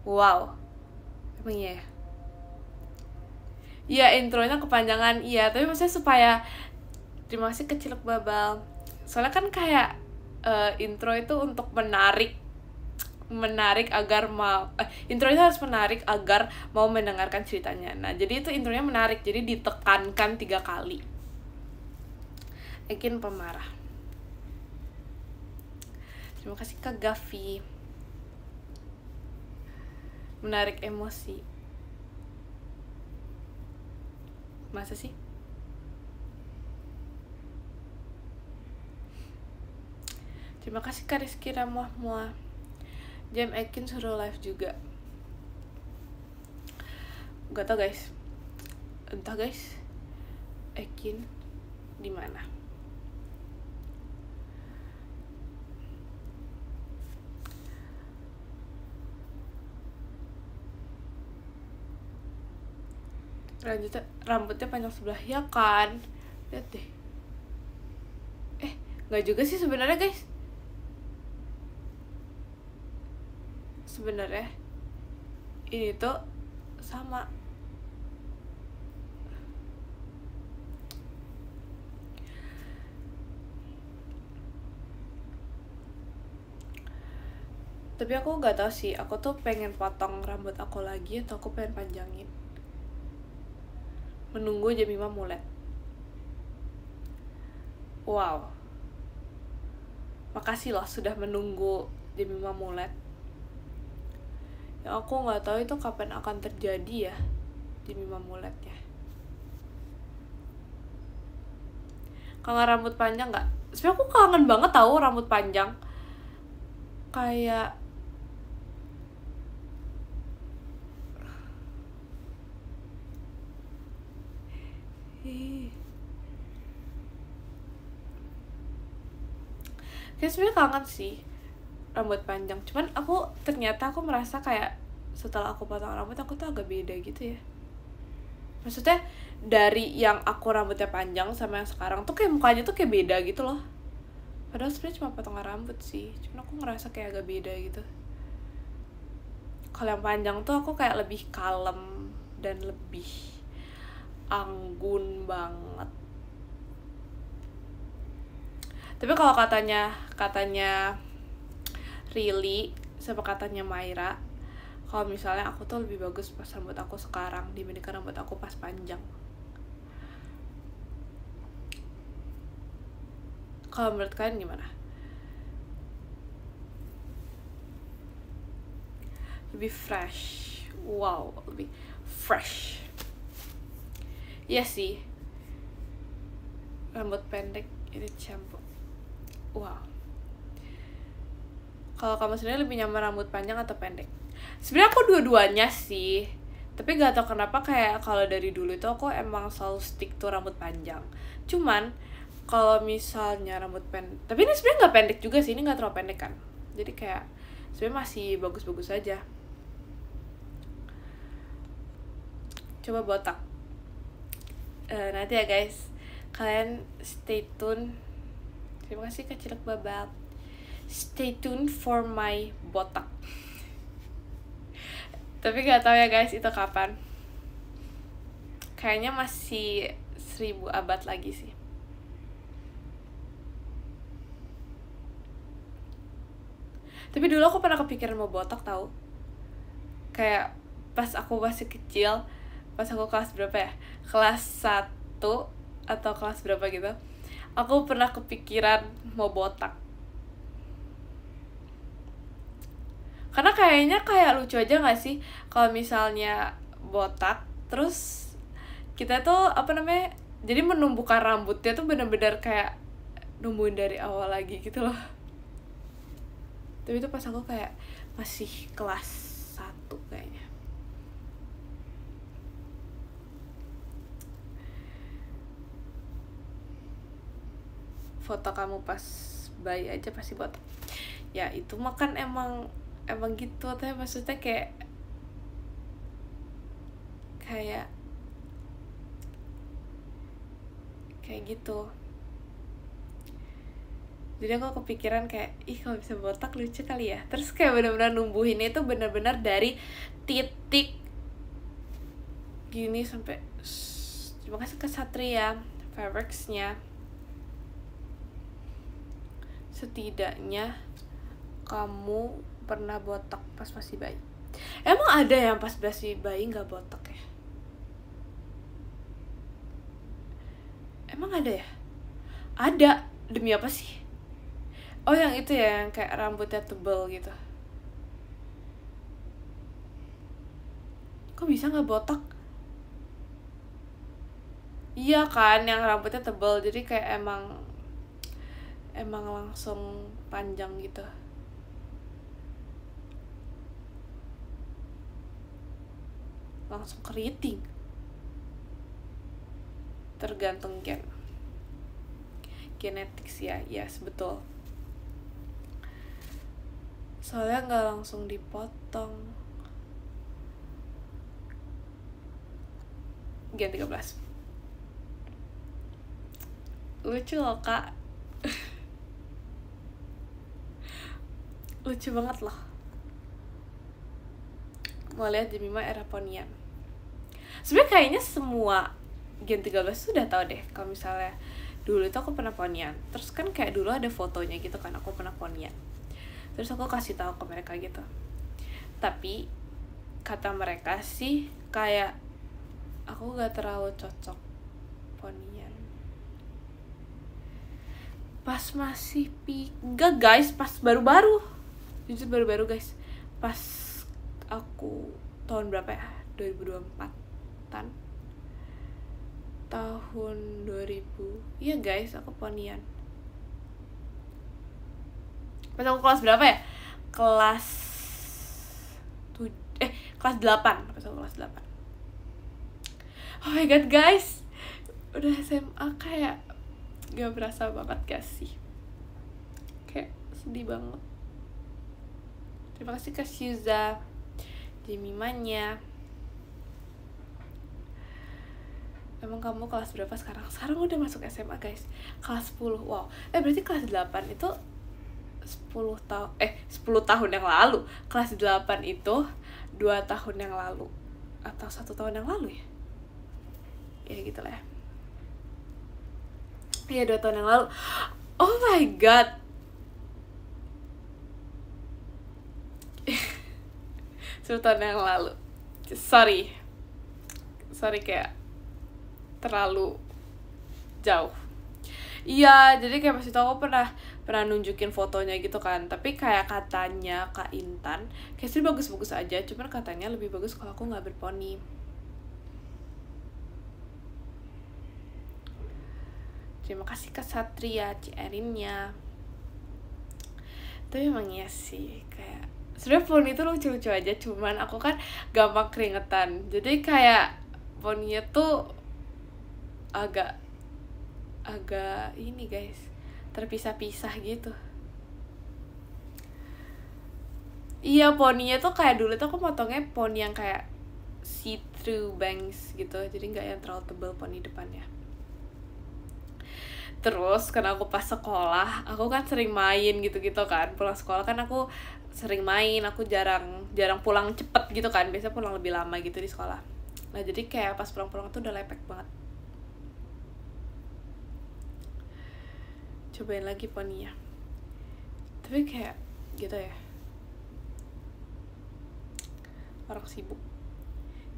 Wow, emang iya ya? Iya, intronya kepanjangan, iya, tapi maksudnya supaya, terima kasih Kecilek Babal, soalnya kan kayak intro itu untuk menarik agar mau intro itu harus menarik agar mau mendengarkan ceritanya. Nah, jadi itu intronya menarik, jadi ditekankan 3 kali. Ekin pemarah. Terima kasih Kak Gavi. Menarik emosi. Masa sih? Terima kasih Kak Rizky Ramah-Mua. Jam Ekin suruh live juga. Gak tau guys. Entah guys. Ekin di mana? Rambutnya panjang sebelah, ya kan? Lihat deh. Gak juga sih sebenarnya guys. Sebenarnya ini tuh sama. Tapi aku gak tahu sih, aku tuh pengen potong rambut aku lagi atau aku pengen panjangin. Menunggu jam 5 mulet. Wow, makasih loh sudah menunggu jam 5 mulet. Yang aku gak tahu itu kapan akan terjadi ya, jam 5 muletnya. Kangen rambut panjang gak? Sebenernya aku kangen banget tahu rambut panjang. Kayak sebenarnya kangen sih rambut panjang. Cuman ternyata aku merasa kayak setelah aku potong rambut aku tuh agak beda gitu ya. Maksudnya dari yang aku rambutnya panjang sama yang sekarang tuh kayak mukanya tuh kayak beda gitu loh. Padahal sebenarnya cuma potongan rambut sih, cuman aku ngerasa kayak agak beda gitu. Kalau yang panjang tuh aku kayak lebih kalem dan lebih anggun banget. Tapi kalau katanya Rili sama katanya Maira, kalau misalnya aku tuh lebih bagus pas rambut aku sekarang dibandingkan rambut aku pas panjang. Kalau menurut kalian gimana? Lebih fresh. Wow, lebih fresh. Iya sih. Rambut pendek ini shampoo. Wow. Kalau kamu sendiri lebih nyaman rambut panjang atau pendek? Sebenarnya aku dua-duanya sih. Tapi gak tau kenapa kayak kalau dari dulu itu aku emang selalu stick to rambut panjang. Cuman kalau misalnya rambut pendek, tapi ini sebenarnya nggak pendek juga sih, ini nggak terlalu pendek kan. Jadi kayak sebenarnya masih bagus-bagus aja. Coba botak. Nanti ya guys, kalian stay tune. Terima kasih Kecilek Babal. Stay tuned for my botak. Tapi gak tahu ya guys itu kapan. Kayaknya masih 1000 abad lagi sih. Tapi dulu aku pernah kepikiran mau botak tahu. Kayak pas aku masih kecil, pas aku kelas berapa ya? Kelas 1 atau kelas berapa gitu. Aku pernah kepikiran mau botak. Karena kayaknya kayak lucu aja gak sih kalau misalnya botak terus kita tuh jadi menumbuhkan rambutnya tuh bener-bener kayak numbuhin dari awal lagi gitu loh. Tapi itu pas aku kayak masih kelas satu kayaknya. Foto kamu pas bayi aja pasti botak. Ya itu mah kan emang gitu, tapi maksudnya kayak gitu. Jadi aku kepikiran kayak, ih kalau bisa botak lucu kali ya. Terus kayak benar-benar numbuhinnya itu benar-benar dari titik gini sampai. Terima kasih ke Satria Fabrics-nya. Setidaknya kamu pernah botak pas masih bayi. Emang ada yang pas masih bayi nggak botak ya? Emang ada ya? Ada. Demi apa sih? Oh yang itu ya, yang kayak rambutnya tebal gitu. Kok bisa nggak botak? Iya kan, yang rambutnya tebal, jadi kayak emang langsung panjang gitu. Langsung keriting. Tergantung genetik ya, yes betul. Soalnya nggak langsung dipotong. Gen 13. Lucu loh kak. Lucu banget loh. Mau lihat Jemima era ponian. Sebenarnya kayaknya semua Gen 13 sudah tahu deh kalau misalnya dulu itu aku pernah ponian. Terus kan kayak dulu ada fotonya gitu kan, aku pernah ponian. Terus aku kasih tahu ke mereka gitu. Tapi kata mereka sih kayak aku gak terlalu cocok ponian. Pas masih enggak guys, pas baru-baru. Jujur baru-baru guys. Pas aku tahun berapa ya? 2024-an. Tahun 2000. Iya guys, aku ponian. Pas aku kelas berapa ya? Kelas 8. Pas aku kelas 8. Oh my god guys, udah SMA kayak gak berasa banget gak sih? Kayak sedih banget. Terima kasih Kak Syuza Jemimanya. Emang kamu kelas berapa sekarang? Sekarang udah masuk SMA guys. Kelas 10. Wow. Berarti kelas 8 itu 10 tahun yang lalu. Kelas 8 itu 2 tahun yang lalu atau 1 tahun yang lalu ya? Ya gitu lah ya. Iya 2 tahun yang lalu. Oh my god. 1 tahun yang lalu. Sorry kayak terlalu jauh. Iya, jadi kayak pas itu aku pernah nunjukin fotonya gitu kan. Tapi kayak katanya Kak Intan, kayak sih bagus-bagus aja, cuman katanya lebih bagus kalau aku nggak berponi. Terima kasih Kak Satria, Erinnya. Tapi emang iya sih, kayak sebenarnya poni itu lucu-lucu aja, cuman aku kan gampang keringetan. Jadi kayak poninya tuh agak ini guys, terpisah-pisah gitu. Iya, poninya tuh kayak dulu tuh aku motongnya poni yang kayak see-through bangs gitu, jadi nggak yang terlalu tebal poni depannya. Terus karena aku pas sekolah, aku kan sering main gitu-gitu kan. Pulang sekolah kan aku sering main, aku jarang pulang cepet gitu kan. Biasanya pulang lebih lama gitu di sekolah. Nah jadi kayak pas pulang-pulang tuh udah lepek banget. Cobain lagi poninya. Tapi kayak gitu ya, orang sibuk.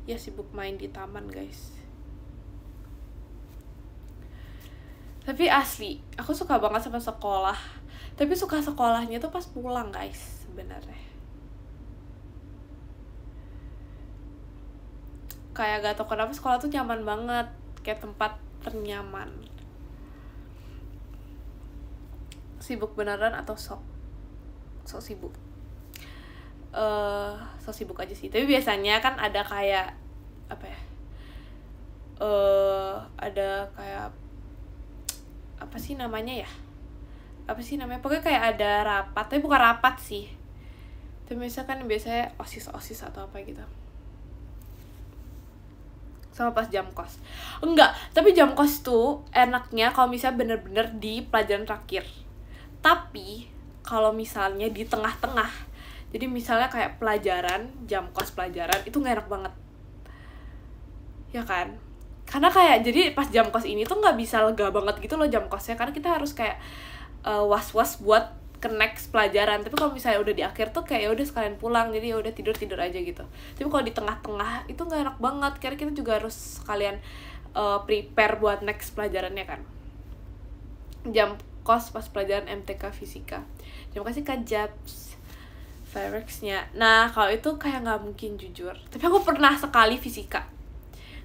Ya sibuk main di taman guys. Tapi asli, aku suka banget sama sekolah. Tapi suka sekolahnya tuh pas pulang guys sebenarnya. Kayak gak tau kenapa sekolah tuh nyaman banget, kayak tempat ternyaman. Sibuk beneran atau sok sibuk? so sibuk aja sih. Tapi biasanya kan ada kayak apa ya, ada kayak apa sih namanya pokoknya kayak ada rapat, tapi bukan rapat sih, tapi biasanya osis atau apa gitu, sama pas jam kos. Enggak, tapi jam kos tuh enaknya kalau misalnya bener-bener di pelajaran terakhir. Tapi kalau misalnya di tengah-tengah, jadi misalnya kayak jam kos pelajaran itu nggak enak banget, ya kan? Karena kayak jadi pas jam kos ini tuh nggak bisa lega banget gitu loh jam kosnya, karena kita harus kayak was-was buat ke next pelajaran. Tapi kalau misalnya udah di akhir tuh kayak ya udah sekalian pulang, jadi ya udah tidur aja gitu. Tapi kalau di tengah-tengah itu nggak enak banget, karena kita juga harus sekalian prepare buat next pelajarannya kan. Jam kos pas pelajaran MTK fisika, terima kasih Kak Japs fireworksnya. Nah kalau itu kayak nggak mungkin jujur, tapi aku pernah sekali fisika.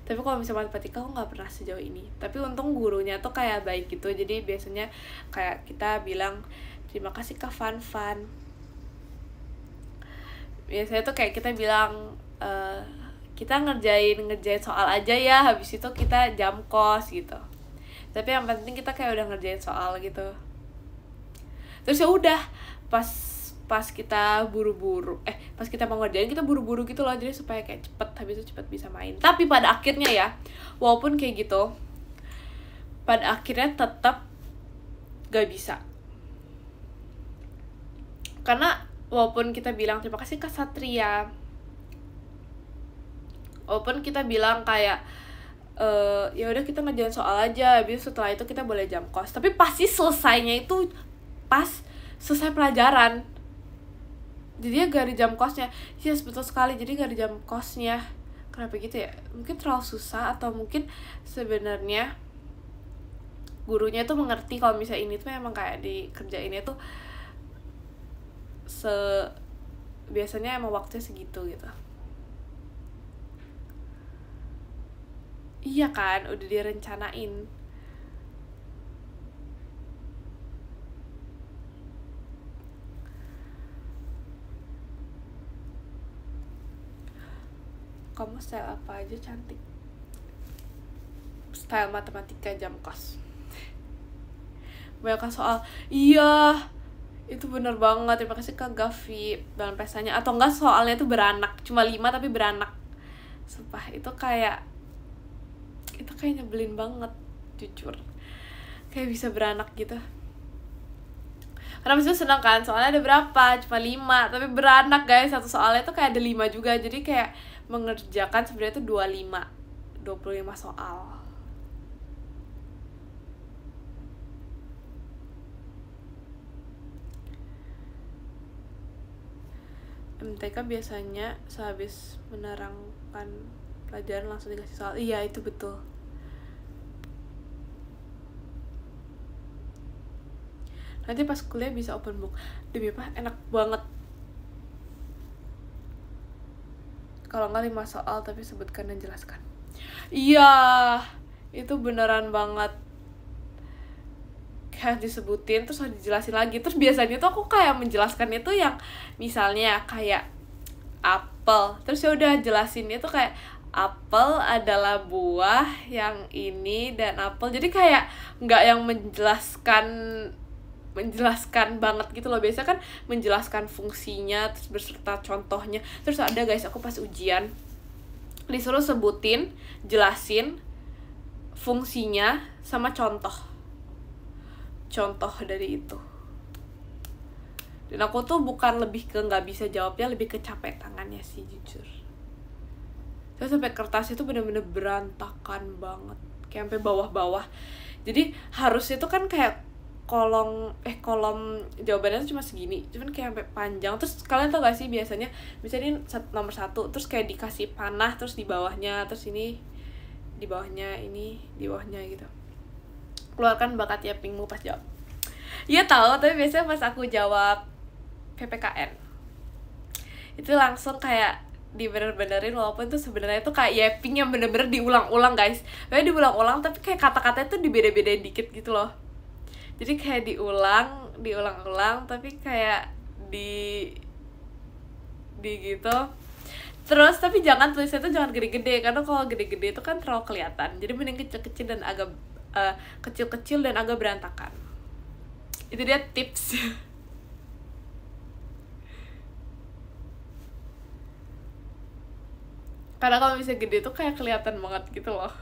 Tapi kalau misalnya matematika aku nggak pernah sejauh ini. Tapi untung gurunya tuh kayak baik gitu, jadi biasanya kayak kita bilang terima kasih Kak Fan. Biasanya tuh kayak kita bilang kita ngerjain soal aja ya, habis itu kita jam kos gitu. Tapi yang penting kita kayak udah ngerjain soal gitu. Terus ya udah pas kita pas kita mau ngerjain kita buru-buru gitu loh, jadi supaya kayak cepet, habis itu cepet bisa main. Tapi pada akhirnya ya, walaupun kayak gitu, pada akhirnya tetap gak bisa. Karena walaupun kita bilang terima kasih Kak Satria, walaupun kita bilang kayak ya udah kita ngerjain soal aja, habis setelah itu kita boleh jam kos, tapi pasti selesainya itu pas selesai pelajaran. Jadi ya gak ada jam kosnya. Yes, betul sekali, jadi gak ada jam kosnya. Kenapa gitu ya? Mungkin terlalu susah, atau mungkin sebenarnya gurunya tuh mengerti kalau misalnya ini tuh emang kayak dikerjainnya tuh biasanya emang waktunya segitu gitu. Iya kan, udah direncanain. Kamu style apa aja cantik? Style matematika jam kos. Banyak soal. Iya, itu bener banget. Terima kasih Kak Gavi dalam pesanya. Atau enggak soalnya itu beranak, cuma 5 tapi beranak. Sumpah itu kayak nyebelin banget, jujur. Kayak bisa beranak gitu. Karena maksudnya senang kan, soalnya ada berapa? Cuma 5, tapi beranak guys. Satu soalnya tuh kayak ada 5 juga. Jadi kayak mengerjakan sebenarnya tuh 25 soal. MTK biasanya sehabis menerangkan pelajaran langsung dikasih soal. Iya, itu betul. Nanti pas kuliah bisa open book. Demi apa? Enak banget. Kalau nggak 5 soal tapi sebutkan dan jelaskan. Iya, itu beneran banget. Kayak disebutin terus harus dijelasin lagi. Terus biasanya tuh aku kayak menjelaskan itu yang misalnya kayak apel, terus ya udah jelasin itu kayak apel adalah buah yang ini dan apel. Jadi kayak nggak yang menjelaskan banget gitu loh. Biasa kan menjelaskan fungsinya terus beserta contohnya. Terus ada guys, aku pas ujian disuruh sebutin, jelasin fungsinya sama contoh dari itu. Dan aku tuh bukan lebih ke nggak bisa jawabnya, lebih ke capek tangannya sih, jujur. Terus sampai kertas itu bener-bener berantakan banget, kayak sampai bawah-bawah. Jadi harusnya tuh kan kayak kolom jawabannya tuh cuma segini, cuman kayak sampai panjang. Terus kalian tau gak sih biasanya misalnya nomor 1 terus kayak dikasih panah, terus di bawahnya, terus ini di bawahnya, ini di bawahnya gitu. Keluarkan bakat yapingmu pas jawab. Iya tahu, tapi biasanya pas aku jawab PPKN itu langsung kayak dibener-benerin, walaupun tuh sebenarnya tuh kayak yaping yang bener-bener diulang-ulang guys. Kayak diulang-ulang tapi kayak kata-katanya tuh dibeda-bedain dikit gitu loh. Jadi kayak diulang-ulang tapi kayak di gitu. Terus tapi jangan tulisnya tuh jangan gede-gede, karena kalau gede-gede itu kan terlalu kelihatan. Jadi mending kecil-kecil dan agak kecil-kecil dan agak berantakan. Itu dia tips. Karena kalau misalnya gede tuh kayak kelihatan banget gitu loh.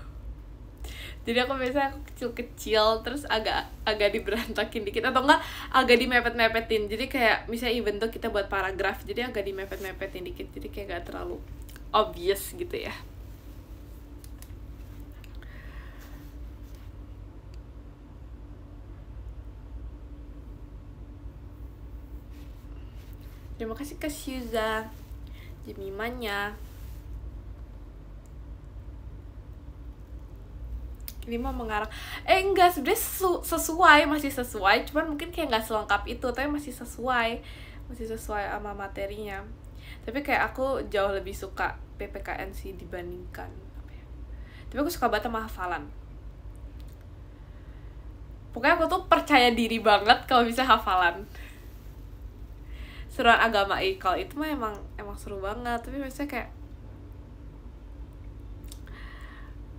Jadi aku biasanya kecil-kecil terus agak diberantakin dikit, atau enggak agak dimepet-mepetin. Jadi kayak misalnya even tuh kita buat paragraf, jadi agak dimepet-mepetin dikit, jadi kayak gak terlalu obvious gitu ya. Terima kasih Kak Syuza, Jemimanya. Ini mah mengarang, enggak, sebenarnya sesuai, masih sesuai, cuman mungkin kayak nggak selengkap itu, tapi masih sesuai sama materinya. Tapi kayak aku jauh lebih suka PPKN sih dibandingkan apa ya. Tapi aku suka banget sama hafalan. Pokoknya aku tuh percaya diri banget kalau bisa hafalan. Seruan agama kalau itu mah emang seru banget. Tapi biasanya kayak,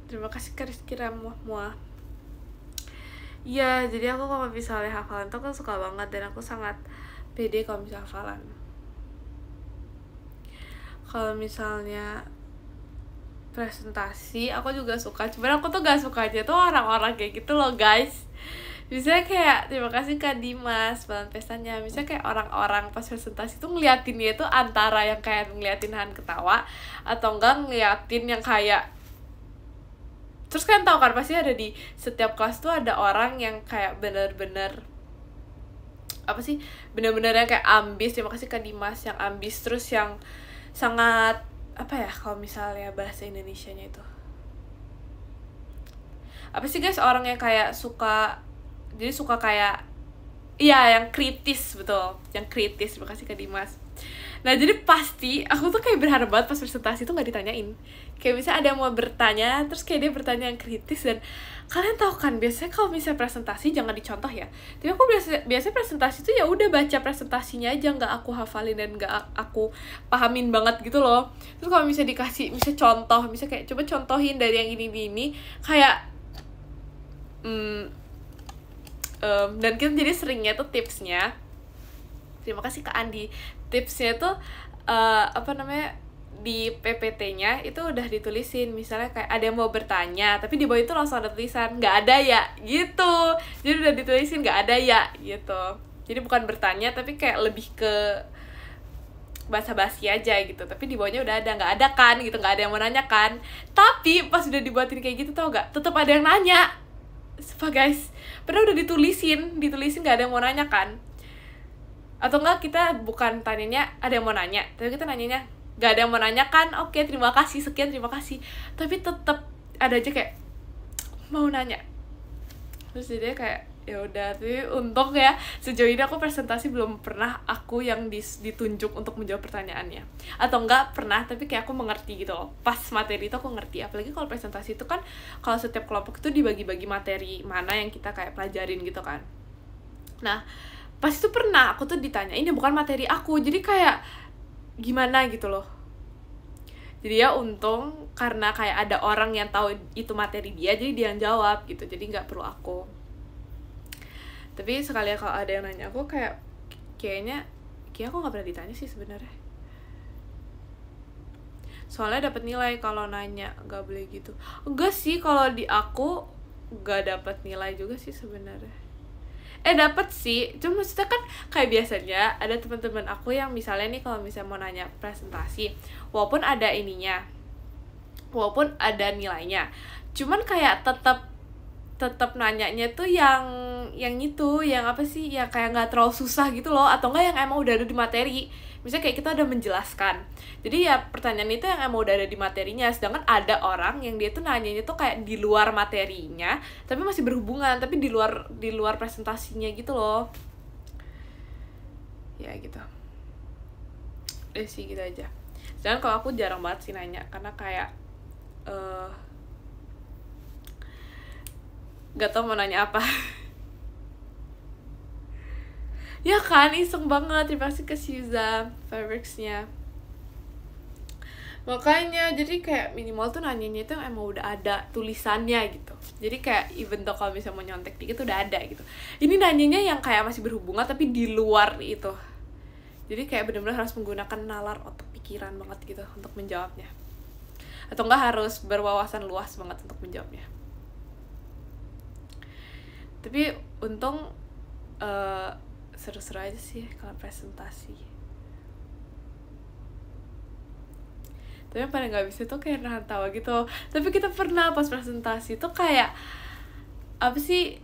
terima kasih Rizky Ramah. Iya, jadi aku kalau misalnya hafalan tuh aku suka banget, dan aku sangat pede kalau misalnya hafalan. Kalau misalnya presentasi aku juga suka, cuman aku tuh gak suka aja tuh orang-orang kayak gitu loh guys. Misalnya kayak, terima kasih Kak Dimas balan pestanya, misalnya kayak orang-orang pas presentasi tuh ngeliatin dia tuh antara yang kayak ngeliatin Han ketawa, atau enggak ngeliatin yang kayak, terus kan tau kan pasti ada di setiap kelas tuh ada orang yang kayak bener-bener apa sih, bener-bener yang kayak ambis. Terima kasih Kak Dimas, yang ambis, terus yang sangat apa ya, kalau misalnya bahasa Indonesianya itu apa sih guys, orang yang kayak suka, jadi suka kayak, iya yang kritis, betul, yang kritis. Terima kasih Kak Dimas. Nah jadi pasti aku tuh kayak berharap banget pas presentasi tuh nggak ditanyain. Kayak misalnya ada yang mau bertanya, terus kayak dia bertanya yang kritis, dan kalian tahu kan biasanya kalau misalnya presentasi jangan dicontoh ya. Tapi aku biasanya presentasi tuh ya udah baca presentasinya aja, nggak aku hafalin dan nggak aku pahamin banget gitu loh. Terus kalau misalnya dikasih misalnya contoh, misalnya kayak coba contohin dari yang ini kayak dan kita jadi seringnya tuh tipsnya, terima kasih Kak Andi, tipsnya tuh apa namanya, di PPT-nya itu udah ditulisin, misalnya kayak ada yang mau bertanya tapi di bawah itu langsung ada tulisan nggak ada ya gitu. Jadi udah ditulisin nggak ada ya gitu, jadi bukan bertanya tapi kayak lebih ke basa-basi aja gitu, tapi di bawahnya udah ada nggak ada kan gitu, nggak ada yang mau nanya kan. Tapi pas udah dibuatin kayak gitu tau gak, tetap ada yang nanya. Sumpah guys, padahal udah ditulisin nggak ada yang mau nanya kan. Atau enggak kita bukan tanyanya ada yang mau nanya, tapi kita nanyanya gak ada yang mau nanya kan, oke terima kasih, sekian terima kasih, tapi tetap ada aja kayak mau nanya. Terus jadi kayak ya udah. Tapi untung ya sejauh ini aku presentasi belum pernah aku yang ditunjuk untuk menjawab pertanyaannya, atau enggak pernah tapi kayak aku mengerti gitu loh, pas materi itu aku ngerti. Apalagi kalau presentasi itu kan kalau setiap kelompok itu dibagi-bagi materi mana yang kita kayak pelajarin gitu kan. Nah pas itu pernah aku tuh ditanya, ini bukan materi aku, jadi kayak gimana gitu loh. Jadi ya untung karena kayak ada orang yang tahu itu materi dia, jadi dia yang jawab gitu, jadi nggak perlu aku. Tapi sekali kalau ada yang nanya aku kayaknya aku nggak pernah ditanya sih sebenarnya. Soalnya dapat nilai kalau nanya, nggak boleh gitu. Enggak sih, kalau di aku nggak dapat nilai juga sih sebenarnya. Dapat sih, cuma maksudnya kan kayak biasanya ada teman-teman aku yang misalnya nih kalau misalnya mau nanya presentasi, walaupun ada ininya, walaupun ada nilainya, cuman kayak tetap nanyanya tuh yang itu, yang apa sih, yang kayak nggak terlalu susah gitu loh, atau enggak yang emang udah ada di materi. Misalnya kayak kita udah menjelaskan, jadi ya pertanyaan itu yang emang udah ada di materinya. Sedangkan ada orang yang dia tuh nanyanya tuh kayak di luar materinya tapi masih berhubungan, tapi di luar presentasinya gitu loh. Ya gitu sih, gitu aja. Sedangkan kalau aku jarang banget sih nanya, karena kayak gak tau mau nanya apa. Ya kan, iseng banget. Terima kasih ke Syuza Fabrics-nya. Makanya jadi kayak minimal tuh nanyanya itu emang udah ada tulisannya gitu. Jadi kayak even though kalau misalnya mau nyontek dikit udah ada gitu. Ini nanyanya yang kayak masih berhubungan tapi di luar itu. Jadi kayak benar-benar harus menggunakan nalar otak pikiran banget gitu untuk menjawabnya. Atau enggak harus berwawasan luas banget untuk menjawabnya. Tapi untung seru-seru aja sih kalau presentasi. Tapi yang paling gak bisa tuh kayak nahan tawa gitu. Tapi kita pernah pas presentasi tuh kayak apa sih,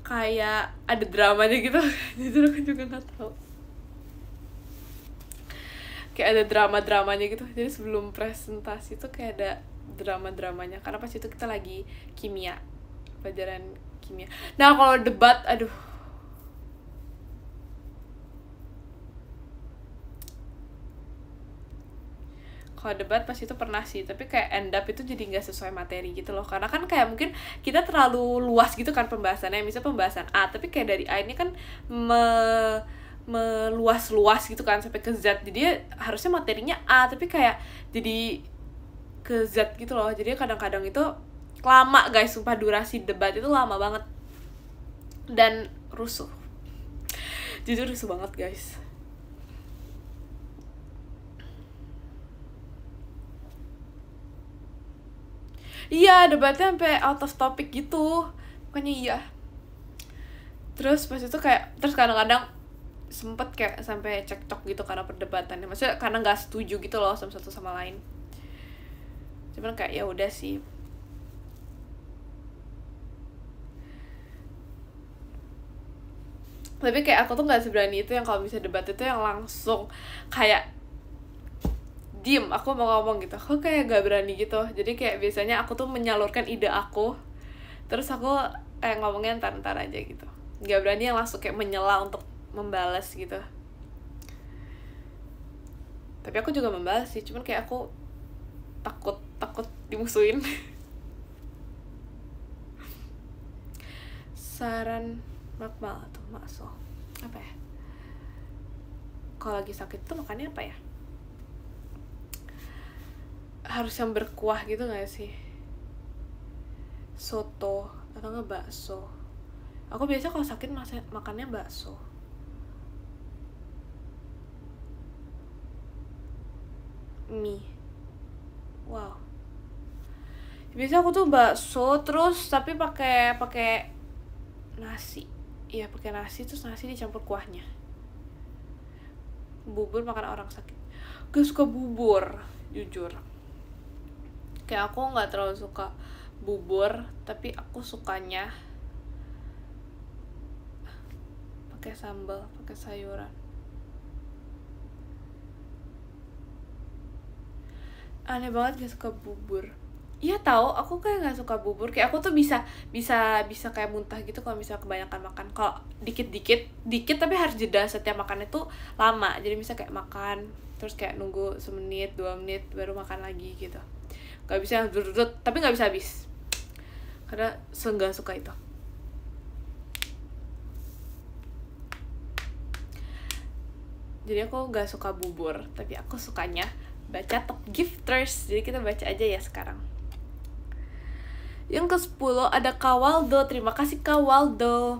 kayak ada dramanya gitu. Jujur aku juga gak tahu. Kayak ada drama-dramanya gitu. Jadi sebelum presentasi tuh kayak ada drama-dramanya. Karena pas itu kita lagi kimia, pelajaran kimia. Nah kalau debat, aduh, kalau debat pas itu pernah sih, tapi kayak end up itu jadi nggak sesuai materi gitu loh. Karena kan kayak mungkin kita terlalu luas gitu kan pembahasannya. Misalnya pembahasan A, tapi kayak dari A ini kan meluas-luas gitu kan sampai ke Z. Jadi harusnya materinya A, tapi kayak jadi ke Z gitu loh. Jadi kadang-kadang itu lama guys, sumpah durasi debat itu lama banget. Dan rusuh. Jujur rusuh banget guys. Iya, debatnya sampai out of topic gitu. Makanya iya. Terus pas itu kayak, terus kadang-kadang sempet kayak sampai cekcok gitu karena perdebatannya. Maksudnya karena nggak setuju gitu loh sama satu sama lain. Cuman kayak ya udah sih. Tapi kayak aku tuh nggak seberani itu yang kalau bisa debat itu yang langsung kayak diem, aku mau ngomong gitu. Aku kayak gak berani gitu. Jadi kayak biasanya aku tuh menyalurkan ide aku, terus aku kayak ngomongnya ntar-ntar aja gitu. Gak berani yang langsung kayak menyela untuk membalas gitu. Tapi aku juga membalas sih, cuman kayak aku takut dimusuhin. Saran makmal atau makso apa ya? Kalau lagi sakit tuh makannya apa ya? Harus yang berkuah gitu gak sih? Soto atau nggak bakso. Aku biasa kalau sakit makannya bakso. Mie. Wow. Biasa aku tuh bakso terus tapi pakai nasi. Iya, pakai nasi terus nasi dicampur kuahnya. Bubur makan orang sakit. Gak suka bubur, jujur. Kayak aku nggak terlalu suka bubur, tapi aku sukanya pakai sambal, pakai sayuran. Aneh banget gak suka bubur. Iya tahu, aku kayak nggak suka bubur. Kayak aku tuh bisa kayak muntah gitu kalau misalnya kebanyakan makan. Kalau dikit tapi harus jeda setiap makan itu lama. Jadi bisa kayak makan terus kayak nunggu semenit 2 menit baru makan lagi gitu. Gak bisa yang dudut tapi nggak bisa habis. Karena nggak suka itu. Jadi aku nggak suka bubur, tapi aku sukanya baca top gifters. Jadi kita baca aja ya sekarang. Yang ke-10 ada Kak Waldo. Terima kasih Kak Waldo.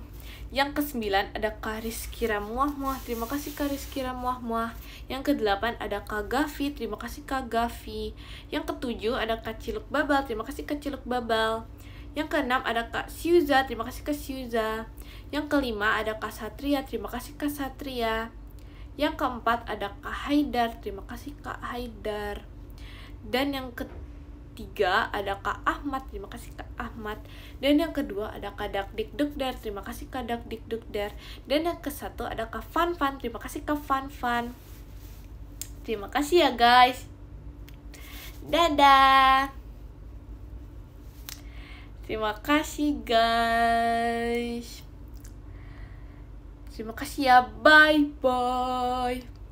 Yang ke-9 ada Kak Rizky Ramuah-muah. Terima kasih Kak Rizky Ramuah-muah. Yang ke-8 ada Kak Gavi. Terima kasih Kak Gavi. Yang ke-7 ada Kak Ciluk Babal. Terima kasih Kak Ciluk Babal. Yang ke-6 ada Kak Syuza. Terima kasih Kak Syuza. Yang ke-5 ada Kak Satria. Terima kasih Kak Satria. Yang ke-4 ada Kak Haidar. Terima kasih Kak Haidar. Dan yang ke-3 ada Kak Ahmad. Terima kasih Kak Ahmad. Dan yang kedua ada Kak Dakdikdukdar. Terima kasih Kak Dakdikdukdar. Dan yang ke-1 ada Kak Fanfan. Terima kasih Kak Fanfan. Terima kasih ya guys. Dadah. Terima kasih guys. Terima kasih ya. Bye bye.